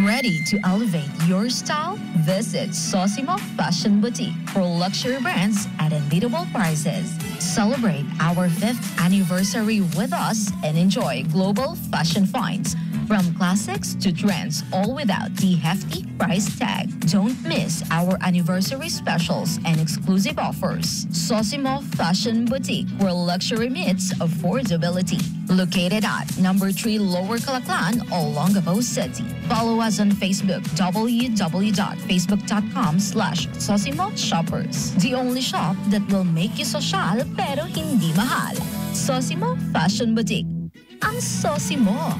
Ready to elevate your style? Visit Sosimo Fashion Boutique for luxury brands at unbeatable prices. Celebrate our 5th anniversary with us and enjoy global fashion finds. From classics to trends, all without the hefty price tag. Don't miss our anniversary specials and exclusive offers. Sosimo Fashion Boutique, where luxury meets affordability. Located at number 3 Lower Calaclan, Olongapo City. Follow us on Facebook, www.facebook.com/Sosimo Shoppers. The only shop that will make you social pero hindi mahal. Sosimo Fashion Boutique. Ang Sosimo.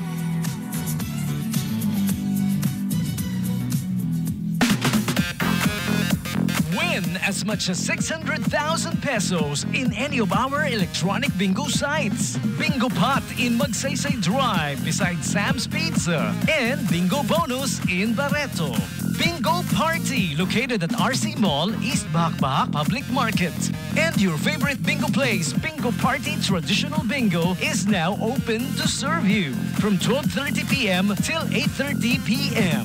Win as much as 600,000 pesos in any of our electronic bingo sites. Bingo Pot in Magsaysay Drive beside Sam's Pizza. And Bingo Bonus in Barreto. Bingo Party located at RC Mall, East Bahak Public Market. And your favorite bingo place, Bingo Party Traditional Bingo, is now open to serve you from 12:30 p.m. till 8:30 p.m.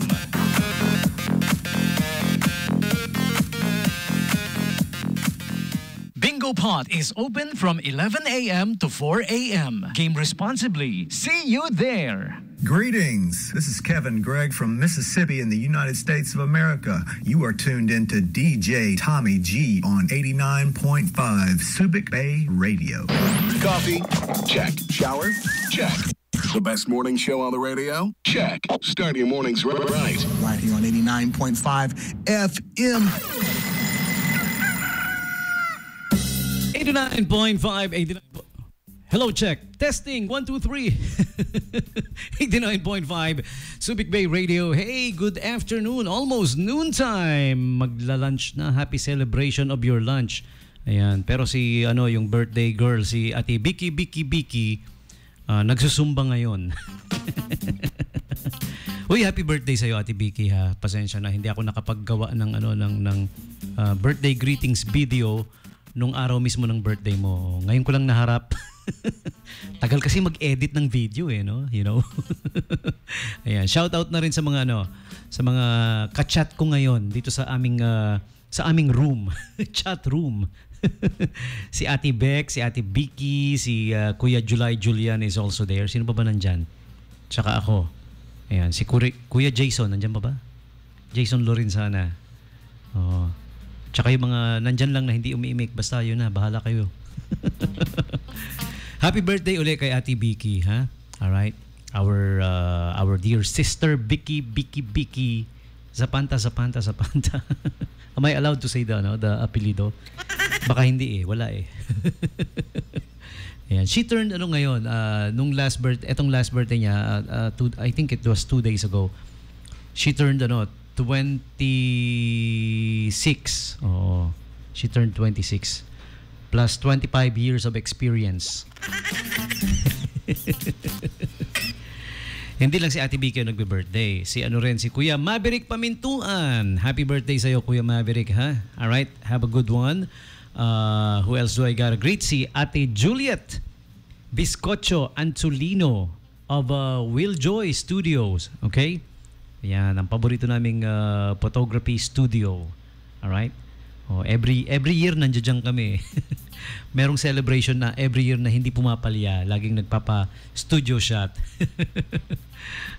Bingo Pot is open from 11 a.m. to 4 a.m. Game responsibly. See you there. Greetings. This is Kevin Gregg from Mississippi in the United States of America. You are tuned into DJ Tommy G on 89.5 Subic Bay Radio. Coffee? Check. Shower? Check. The best morning show on the radio? Check. Start your mornings right. Right here on 89.5 FM. 89.5, 89. Hello, check. Testing, 1, 2, 3. 89.5, Subic Bay Radio. Hey, good afternoon. Almost noontime. Magla-lunch na. Happy celebration of your lunch. Ayan. Pero si, yung birthday girl, si Ate Biki, nagsusumba ngayon. Uy, happy birthday sa'yo, Ate Biki, ha. Pasensya na, hindi ako nakapaggawa ng birthday greetings video nung araw mismo ng birthday mo. Ngayon ko lang naharap. Tagal kasi mag-edit ng video no? You know? Ayan, shout out na rin sa mga sa mga ka-chat ko ngayon dito sa aming room, chat room. Si Ate Beck, si Ate Vicky, si Kuya Julian is also there. Sino pa ba nandyan? Tsaka ako. Ayan, si Kuya Jason, nandyan pa ba? Jason Lorenzana. Oh. Tsaka yung mga nandyan lang na hindi umiimik. Basta yun na, bahala kayo. Happy birthday ulit kay Ate Vicky, ha? Alright? Our dear sister, Vicky. Zapanta. Am I allowed to say the apelido? Baka hindi wala Ayan. She turned ngayon, etong last birthday niya, I think it was 2 days ago. She turned 26. Oh, she turned 26. Plus 25 years of experience. Hindi lang si Ate Vicky yung nagbe-birthday. Si Kuya Maverick Pamintuan. Happy birthday sa'yo, Kuya Maverick, ha? Alright, have a good one. Who else do I gotta greet? Si Ate Juliet Biscocho Antolino of Will Joy Studios. Okay? Yan, ang paborito naming photography studio. Alright? Oh, every year nandiyan kami. Merong celebration na every year na hindi pumapalya. Laging nagpapa-studio shot.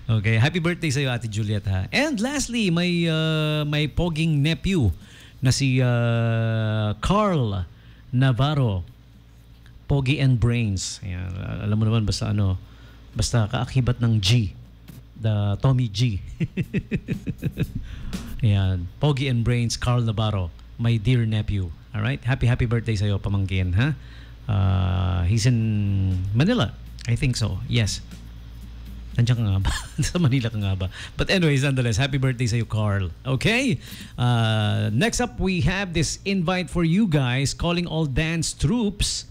Okay, happy birthday sa'yo, Ate Juliet, ha? And lastly, may poging nephew na si Carl Navarro. Pogi and Brains. Ayan, alam mo naman, basta kaakibat ng G. The Tommy G. Ayan. Pogi and Brains, Carl Navarro, my dear nephew. Alright? Happy birthday sa'yo, pamangkin, ha? He's in Manila. I think so. Yes. Nandiyan ka nga ba? Sa Manila ka nga ba? But anyways, nonetheless, happy birthday sa'yo, Carl. Okay? Next up, we have this invite for you guys, calling all dance troops.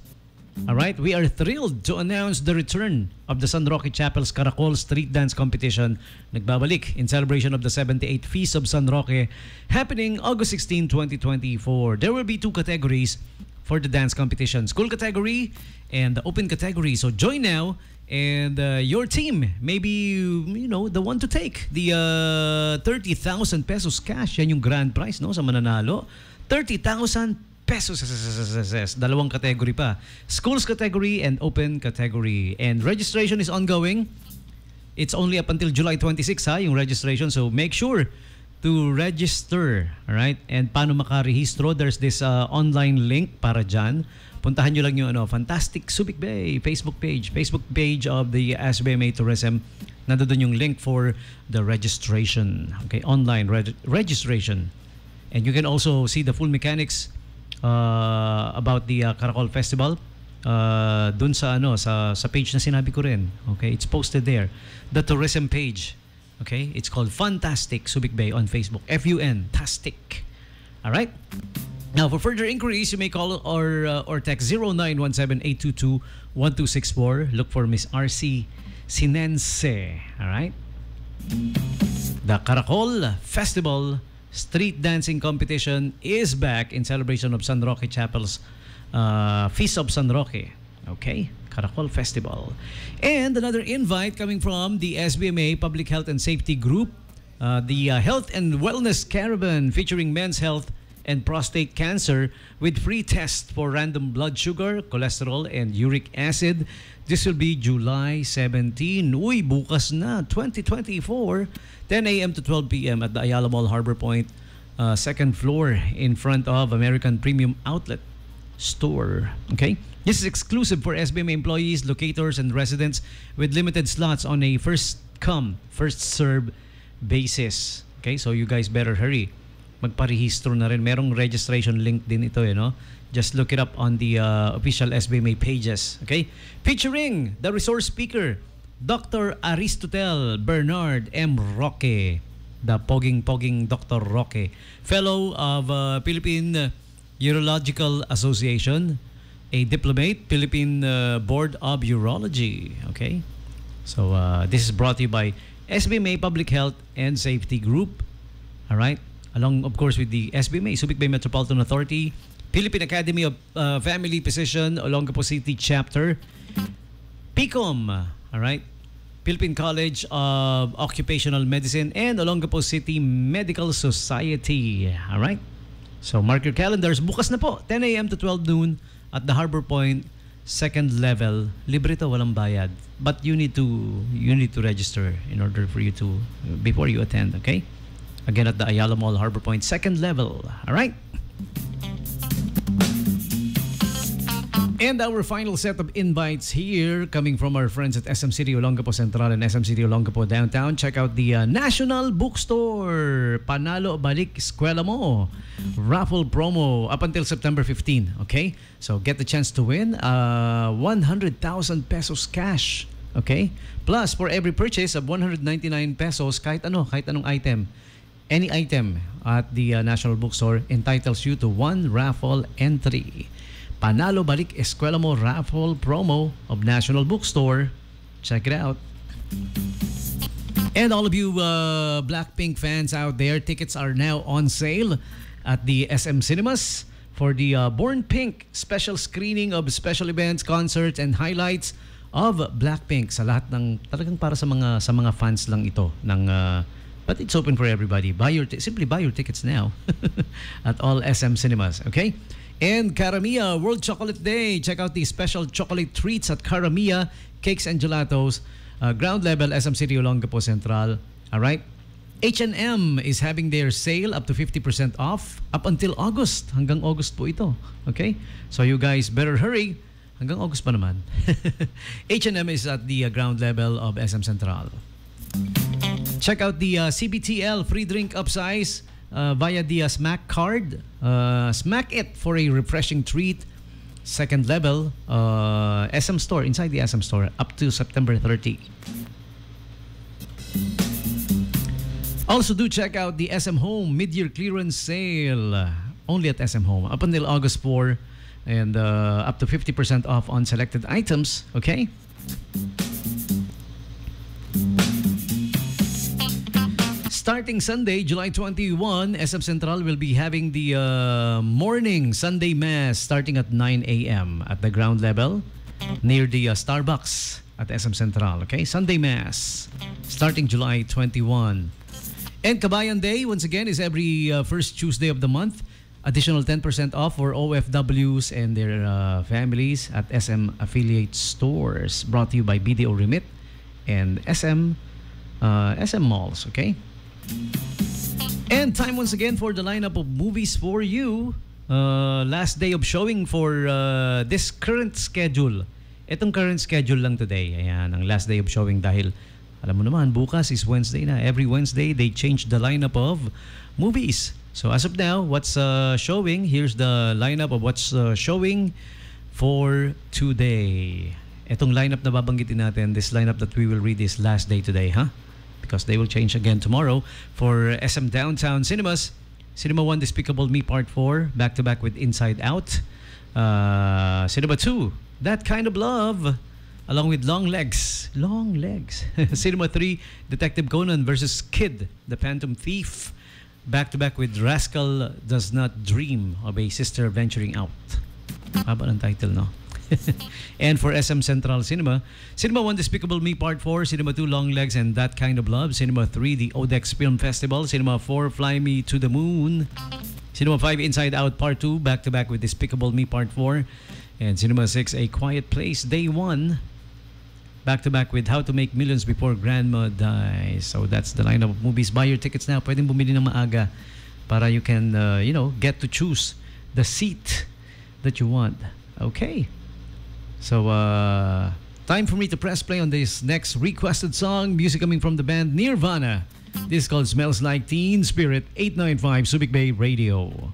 Alright, we are thrilled to announce the return of the San Roque Chapel's Caracol Street Dance Competition. Nagbabalik in celebration of the 78th Feast of San Roque, happening August 16, 2024. There will be 2 categories for the dance competition, school category and the open category. So join now And your team, maybe, the one to take the 30,000 pesos cash. Yan yung grand prize, no, sa mananalo. 30,000 pesos. Dalawang category pa. Schools category and open category. And registration is ongoing. It's only up until July 26, yung registration. So make sure to register. Alright? And paano makarehistro? There's this online link para dyan. Puntahan nyo lang yung Fantastic Subic Bay Facebook page of the SBMA Tourism. Nandoon yung link for the registration. Okay, online registration. And you can also see the full mechanics about the Caracol Festival dun sa sa page na sinabi ko rin. Okay, it's posted there. The tourism page. Okay, it's called Fantastic Subic Bay on Facebook. FUN-tastic. All right? Now, for further inquiries, you may call or text 0917-822-1264. Look for Miss RC Sinense. All right? The Caracol Festival Street Dancing Competition is back in celebration of San Roque Chapel's Feast of San Roque. Okay? Caracol Festival. And another invite coming from the SBMA Public Health and Safety Group. The Health and Wellness Caravan featuring men's health and prostate cancer with free tests for random blood sugar, cholesterol, and uric acid. This will be July 17. Uy, bukas na, 2024, 10 a.m. to 12 p.m. at the Ayala Mall Harbor Point, second floor in front of American Premium Outlet Store. Okay? This is exclusive for SBMA employees, locators, and residents with limited slots on a first-come, first-serve basis. Okay? So you guys better hurry. Magparehistro na rin. Merong registration link din ito, Just look it up on the official SBMA pages. Okay? Featuring the resource speaker, Dr. Aristotel Bernard M. Roque, the poging Dr. Roque, fellow of Philippine Urological Association, a diplomate, Philippine Board of Urology. Okay? So, this is brought to you by SBMA Public Health and Safety Group. All right? Along, of course, with the SBMA, Subic Bay Metropolitan Authority, Philippine Academy of Family Physician, Olongapo City Chapter, PICOM, all right, Philippine College of Occupational Medicine, and Olongapo City Medical Society, all right? So mark your calendars. Bukas na po, 10 a.m. to 12 noon at the Harbor Point, second level. Libre to, walang bayad. But you need to register in order for you to, before you attend, okay? Again, at the Ayala Mall Harbor Point, second level. All right? And our final set of invites here coming from our friends at SM City Olongapo Central and SM City Olongapo Downtown. Check out the National Bookstore. Panalo Balik Eskwela Mo. Raffle promo up until September 15. Okay? So get the chance to win 100,000 pesos cash. Okay? Plus, for every purchase of 199 pesos, kahit anong item, any item at the National Bookstore entitles you to one raffle entry. Panalo Balik Eskwela Mo raffle promo of National Bookstore. Check it out. And all of you Blackpink fans out there, tickets are now on sale at the SM Cinemas for the Born Pink special screening of special events, concerts, and highlights of Blackpink. Sa lahat ng talagang para sa mga fans lang ito ng but it's open for everybody. Simply buy your tickets now at all SM Cinemas, okay? And Caramiya World Chocolate Day. Check out the special chocolate treats at Caramiya Cakes and Gelatos, ground level SM City Olongapo Central. All right? H&M is having their sale up to 50% off up until August. Hanggang August po ito. Okay? So you guys better hurry. Hanggang August pa naman. H&M is at the ground level of SM Central. Check out the CBTL free drink upsize via the Smack card. Smack it for a refreshing treat. Second level, SM Store, inside the SM Store, up to September 30. Also do check out the SM Home mid-year clearance sale. Only at SM Home. Up until August 4 and up to 50% off on selected items. Okay? Starting Sunday, July 21, SM Central will be having the morning Sunday Mass starting at 9 a.m. at the ground level near the Starbucks at SM Central. Okay? Sunday Mass starting July 21. And Kabayan Day, once again, is every first Tuesday of the month. Additional 10% off for OFWs and their families at SM affiliate stores. Brought to you by BDO Remit and SM Malls. Okay? And time once again for the lineup of movies for you. Last day of showing for this current schedule. Itong current schedule lang today. Ayan, ang last day of showing dahil alam mo naman, bukas is Wednesday na. Every Wednesday, they change the lineup of movies. So as of now, what's showing? Here's the lineup of what's showing for today. Itong lineup na babanggitin natin, this lineup that we will read is last day today, huh? Because they will change again tomorrow. For SM Downtown Cinemas, Cinema 1 Despicable Me Part 4, back-to-back with Inside Out. Cinema 2, That Kind of Love, along with Long Legs. Cinema 3, Detective Conan versus Kid, the Phantom Thief. Back-to-back with Rascal Does Not Dream of a Sister Venturing Out. Haba ng title, no? And for SM Central Cinema, Cinema 1 Despicable Me Part 4, Cinema 2 Long Legs and That Kind of Love, Cinema 3 The Odex Film Festival, Cinema 4 Fly Me to the Moon, Cinema 5 Inside Out Part 2, back-to-back with Despicable Me Part 4, and Cinema 6 A Quiet Place Day 1, back-to-back with How to Make Millions Before Grandma Dies. So that's the lineup of movies. Buy your tickets now. Pwedeng bumili ng maaga para you can, get to choose the seat that you want. Okay. So, time for me to press play on this next requested song. Music coming from the band Nirvana. This is called Smells Like Teen Spirit, 895 Subic Bay Radio.